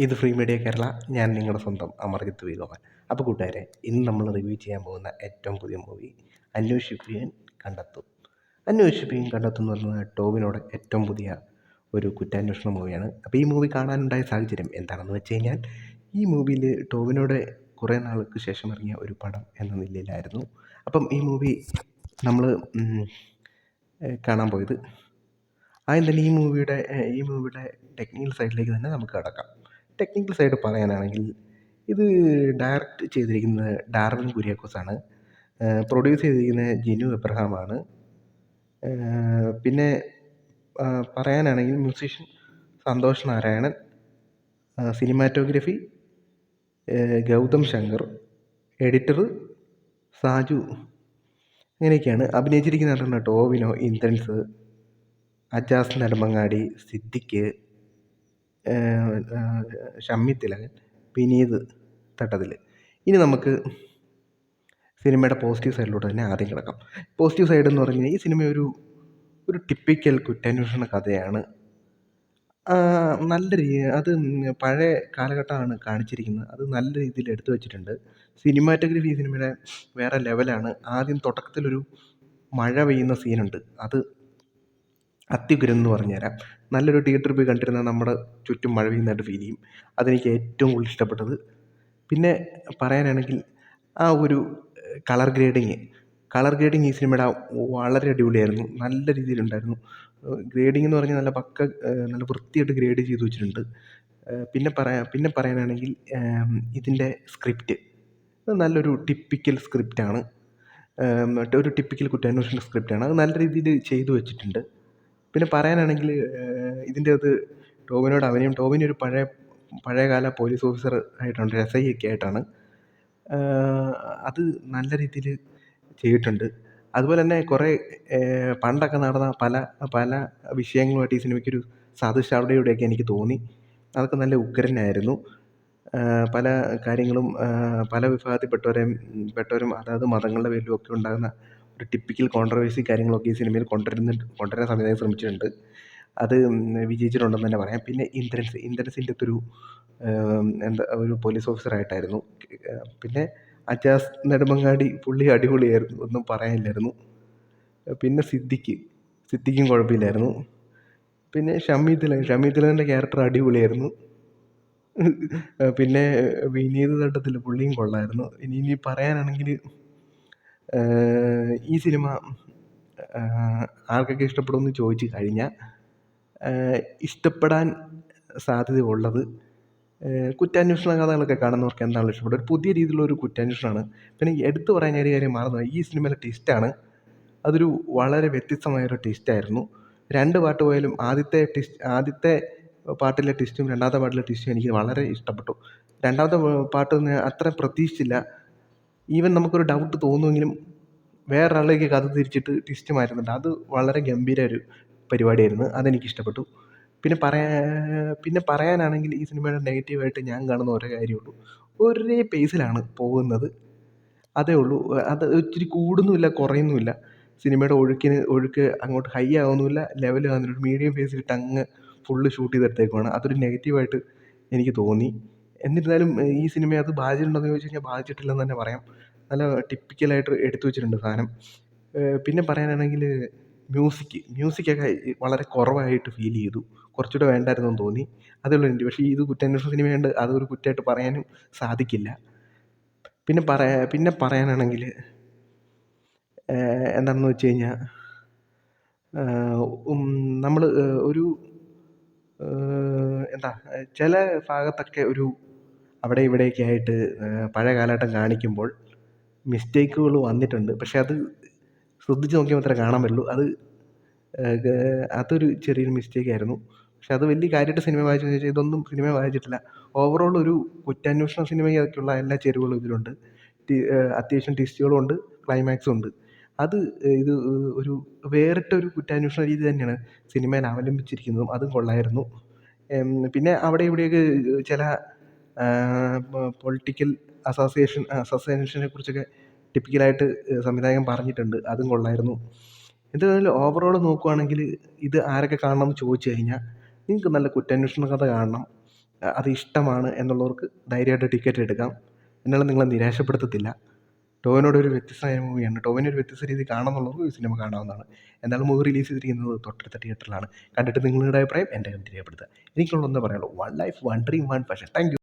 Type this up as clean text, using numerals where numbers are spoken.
ഇത് free media Kerala. ഞാൻ നിങ്ങളുടെ സ്വന്തം അമർജിത്ത് വി ഗോപാൽ. അപ്പോൾ കൂട്ടുകാരെ, ഇന്ന് നമ്മൾ റിവ്യൂ ചെയ്യാൻ പോകുന്ന ഏറ്റവും പുതിയ മൂവി അന്വേഷിപ്പിൻ കണ്ടെത്തും. അന്വേഷിപ്പിൻ കണ്ടെത്തും എന്ന് പറയുന്നത് ടോവിനോടെ ഏറ്റവും പുതിയ ഒരു കുറ്റാന്വേഷണ മൂവിയാണ്. അപ്പോൾ ഈ മൂവി കാണാനുണ്ടായ സാഹചര്യം എന്താണെന്ന് വെച്ച് കഴിഞ്ഞാൽ, ഈ മൂവിയിൽ ടോവിനോടെ കുറേ നാൾക്ക് ശേഷം ഇറങ്ങിയ ഒരു പടം എന്ന നിലയിലായിരുന്നു. അപ്പം ഈ മൂവി നമ്മൾ കാണാൻ പോയത്. ആദ്യം തന്നെ ഈ മൂവിയുടെ ടെക്നിക്കൽ സൈഡിലേക്ക് തന്നെ നമുക്ക് കടക്കാം. ടെക്നിക്കൽ സൈഡ് പറയാനാണെങ്കിൽ, ഇത് ഡയറക്റ്റ് ചെയ്തിരിക്കുന്നത് ഡാർവിൻ കുര്യാക്കോസാണ്. പ്രൊഡ്യൂസ് ചെയ്തിരിക്കുന്നത് ജിനു എബ്രഹാമാണ്. പിന്നെ പറയാനാണെങ്കിൽ musician Santhosh Narayanan, cinematography Gautham Shankar, editor Saju. അങ്ങനെയൊക്കെയാണ്. അഭിനയിച്ചിരിക്കുന്ന നടന്ന ടോവിനോ, ഇന്ദ്രൻസ്, അജാസ് നെടുമങ്ങാടി, സിദ്ദിഖ്, ഷമ്മി തിലകൻ, വിനീത് തട്ടത്തിൽ. ഇനി നമുക്ക് സിനിമയുടെ പോസിറ്റീവ് സൈഡിലോട്ട് തന്നെ ആദ്യം കിടക്കാം. പോസിറ്റീവ് സൈഡ് എന്ന് പറഞ്ഞു കഴിഞ്ഞാൽ, ഈ സിനിമ ഒരു ടിപ്പിക്കൽ കുറ്റാന്വേഷണ കഥയാണ്. നല്ല അത് പഴയ കാലഘട്ടമാണ് കാണിച്ചിരിക്കുന്നത്. അത് നല്ല രീതിയിൽ എടുത്തു വച്ചിട്ടുണ്ട്. സിനിമാറ്റോഗ്രഫി ഈ സിനിമയുടെ വേറെ ലെവലാണ്. ആദ്യം തുടക്കത്തിലൊരു മഴ പെയ്യുന്ന സീനുണ്ട്. അത് അത്യുഗ്രൻ എന്ന് പറഞ്ഞുതരാം. നല്ലൊരു തിയേറ്ററിൽ പോയി കണ്ടിരുന്ന നമ്മുടെ ചുറ്റും മഴ പെയ്യുന്നതായിട്ട് ഫീൽ ചെയ്യും. അതെനിക്ക് ഏറ്റവും കൂടുതൽ ഇഷ്ടപ്പെട്ടത്. പിന്നെ പറയാനാണെങ്കിൽ ആ ഒരു കളർ ഗ്രേഡിങ് ഈ സിനിമയുടെ വളരെ അടിപൊളിയായിരുന്നു. നല്ല രീതിയിലുണ്ടായിരുന്നു. ഗ്രേഡിങ് എന്ന് പറഞ്ഞാൽ നല്ല വൃത്തിയായിട്ട് ഗ്രേഡ് ചെയ്ത് വെച്ചിട്ടുണ്ട്. പിന്നെ പറയാനാണെങ്കിൽ ഇതിൻ്റെ സ്ക്രിപ്റ്റ് നല്ലൊരു ടിപ്പിക്കൽ സ്ക്രിപ്റ്റാണ്. ഒരു ടിപ്പിക്കൽ കുറ്റാന്വേഷണ സ്ക്രിപ്റ്റാണ്. അത് നല്ല രീതിയിൽ ചെയ്തു വെച്ചിട്ടുണ്ട്. പിന്നെ പറയാനാണെങ്കിൽ ഇതിൻ്റെ അകത്ത് ടോവിനോയുടെ അഭിനയം, ടോവിനോ ഒരു പഴയകാല പോലീസ് ഓഫീസർ ആയിട്ടുണ്ട്, എസ് ഐ ഒക്കെ ആയിട്ടാണ്. അത് നല്ല രീതിയിൽ ചെയ്തിട്ടുണ്ട്. അതുപോലെ തന്നെ കുറേ പണ്ടൊക്കെ നടന്ന പല വിഷയങ്ങളുമായിട്ട് ഈ സിനിമയ്ക്കൊരു സാദൃശ്യതയോടെയൊക്കെ എനിക്ക് തോന്നി. അതൊക്കെ നല്ല ഉഗ്രനായിരുന്നു. പല കാര്യങ്ങളും പല വിഭാഗത്തിൽപ്പെട്ടവരും അതാത് മതങ്ങളുടെ പേരിലും ഒക്കെ ഉണ്ടാകുന്ന ഒരു ടിപ്പിക്കൽ കോൺട്രവേഴ്സി കാര്യങ്ങളൊക്കെ ഈ സിനിമയിൽ കൊണ്ടുവരാൻ സംവിധായകൻ ശ്രമിച്ചിട്ടുണ്ട്. അത് വിജയിച്ചിട്ടുണ്ടെന്ന് തന്നെ പറയാം. പിന്നെ ഇന്ദ്രൻസിൻ്റെ ഒരു പോലീസ് ഓഫീസറായിട്ടായിരുന്നു. പിന്നെ അജാസ് നെടുമങ്ങാടി, പുള്ളി അടിപൊളിയായിരുന്നു, ഒന്നും പറയാനില്ലായിരുന്നു. പിന്നെ സിദ്ദിഖും കുഴപ്പമില്ലായിരുന്നു. പിന്നെ ഷമ്മി തിലകൻ്റെ ക്യാരക്ടർ അടിപൊളിയായിരുന്നു. പിന്നെ വിനീത് തട്ടത്തിൽ, പുള്ളിയും കൊള്ളായിരുന്നു. ഇനി പറയാനാണെങ്കിൽ ഈ സിനിമ ആർക്കൊക്കെ ഇഷ്ടപ്പെടുമെന്ന് ചോദിച്ചു കഴിഞ്ഞാൽ, ഇഷ്ടപ്പെടാൻ സാധ്യതയുള്ളത് കുറ്റാന്വേഷണ കഥകളൊക്കെ കാണുന്നവർക്ക് എന്താണല്ലോ ഇഷ്ടപ്പെടുക. ഒരു പുതിയ രീതിയിലുള്ളൊരു കുറ്റാന്വേഷണമാണ്. പിന്നെ എടുത്തു പറയാൻ ഒരു കാര്യം മറന്നുപോയി, ഈ സിനിമയിലെ ട്വിസ്റ്റാണ്. അതൊരു വളരെ വ്യത്യസ്തമായൊരു ട്വിസ്റ്റായിരുന്നു. 2 പാട്ട് പോയാലും ആദ്യത്തെ പാട്ടിലെ ട്വിസ്റ്റും രണ്ടാമത്തെ പാട്ടിലെ ട്വിസ്റ്റും എനിക്ക് വളരെ ഇഷ്ടപ്പെട്ടു. രണ്ടാമത്തെ പാട്ട് അത്ര പ്രതീക്ഷിച്ചില്ല. ഈവൻ നമുക്കൊരു ഡൗട്ട് തോന്നുമെങ്കിലും വേറൊരാളിലേക്ക് കഥ തിരിച്ചിട്ട് ട്വിസ്റ്റ് മാറ്റുന്നുണ്ട്. അത് വളരെ ഗംഭീര ഒരു പരിപാടിയായിരുന്നു. അതെനിക്കിഷ്ടപ്പെട്ടു. പിന്നെ പറയാനാണെങ്കിൽ ഈ സിനിമയുടെ നെഗറ്റീവായിട്ട് ഞാൻ കാണുന്ന ഒരേ കാര്യമുള്ളൂ. ഒരേ പേസിലാണ് പോകുന്നത്, അതേ ഉള്ളൂ. അത് ഇച്ചിരി കൂടുന്നുമില്ല, കുറയുന്നുമില്ല. സിനിമയുടെ ഒഴുക്ക് അങ്ങോട്ട് ഹൈ ആവുന്നുമില്ല, ലെവൽ ആവുന്നില്ല. ഒരു മീഡിയം പേസിലിട്ട് അങ്ങ് ഫുള്ള് ഷൂട്ട് ചെയ്തെടുത്തേക്കുവാണ്. അതൊരു നെഗറ്റീവായിട്ട് എനിക്ക് തോന്നി. എന്നിരുന്നാലും ഈ സിനിമയെ അത് ബാധിച്ചിട്ടുണ്ടോയെന്ന് ചോദിച്ചു കഴിഞ്ഞാൽ ബാധിച്ചിട്ടില്ലെന്ന് തന്നെ പറയാം. നല്ല ടിപ്പിക്കലായിട്ട് എടുത്തു വെച്ചിട്ടുണ്ട് സാധനം. പിന്നെ പറയാനാണെങ്കിൽ മ്യൂസിക്കൊക്കെ വളരെ കുറവായിട്ട് ഫീൽ ചെയ്തു. കുറച്ചുകൂടെ വേണ്ടായിരുന്നെന്ന് തോന്നി. അതേ ഉള്ളൂ എനിക്ക്. പക്ഷേ ഇത് കുറ്റാന്വേഷണ സിനിമയായതുകൊണ്ട് അതൊരു കുറ്റമായിട്ട് പറയാനും സാധിക്കില്ല. പിന്നെ പറയാനാണെങ്കിൽ എന്താണെന്ന് വെച്ച് കഴിഞ്ഞാൽ, നമ്മൾ ഒരു ചില ഭാഗത്തൊക്കെ അവിടെ ഇവിടെയൊക്കെ ആയിട്ട് പഴയ കാലഘട്ടം കാണിക്കുമ്പോൾ മിസ്റ്റേക്കുകൾ വന്നിട്ടുണ്ട്. പക്ഷെ അത് ശ്രദ്ധിച്ച് നോക്കിയാൽ മാത്രമേ കാണാൻ പറ്റുള്ളൂ. അതൊരു ചെറിയൊരു മിസ്റ്റേക്കായിരുന്നു. പക്ഷെ അത് വലിയ കാര്യമായിട്ട് സിനിമ ബാധിച്ചോന്ന് ചോദിച്ചാൽ ഇതൊന്നും സിനിമയെ ബാധിച്ചിട്ടില്ല. ഓവറോൾ ഒരു കുറ്റാന്വേഷണ സിനിമയ്ക്കുള്ള എല്ലാ ചേരുവകളും ഇതിലുണ്ട്. അത്യാവശ്യം ട്വിസ്റ്റുകളും ഉണ്ട്, ക്ലൈമാക്സും ഉണ്ട്. ഇത് ഒരു വേറിട്ടൊരു കുറ്റാന്വേഷണ രീതി തന്നെയാണ് സിനിമയിൽ അവലംബിച്ചിരിക്കുന്നതും. അതും കൊള്ളായിരുന്നു. പിന്നെ അവിടെ ഇവിടെയൊക്കെ ചില പൊളിറ്റിക്കൽ അസോസിയേഷനെ കുറിച്ചൊക്കെ ടിപ്പിക്കലായിട്ട് സംവിധായകൻ പറഞ്ഞിട്ടുണ്ട്. അതും കൊള്ളായിരുന്നു. എന്തായാലും ഓവറോൾ നോക്കുകയാണെങ്കിൽ ഇത് ആരൊക്കെ കാണണമെന്ന് ചോദിച്ചു കഴിഞ്ഞാൽ, നിങ്ങൾക്ക് നല്ല കുറ്റാന്വേഷണ കഥ കാണണം, അത് ഇഷ്ടമാണ് എന്നുള്ളവർക്ക് ധൈര്യമായിട്ട് ടിക്കറ്റ് എടുക്കാം. എന്നാലും നിങ്ങളെ നിരാശപ്പെടുത്തത്തില്ല. ടോവിനോയുടെ ഒരു വ്യത്യസ്തമായ മൂവിയാണ്. ടോവിനോ ഒരു വ്യത്യസ്ത രീതിയിൽ കാണുമെന്നുള്ളവർക്ക് ഈ സിനിമ കാണാവുന്നതാണ്. എന്തായാലും മൂവി റിലീസ് ചെയ്തിരിക്കുന്നത് തൊട്ടടുത്ത തിയേറ്ററിലാണ്. കണ്ടിട്ട് നിങ്ങളുടെ അഭിപ്രായം എൻ്റെ കമൻറ്റിൽ രേഖപ്പെടുത്തുക. എനിക്കുള്ളതെന്ന് പറയുള്ളൂ. One life, one dream, one passion. Thank you.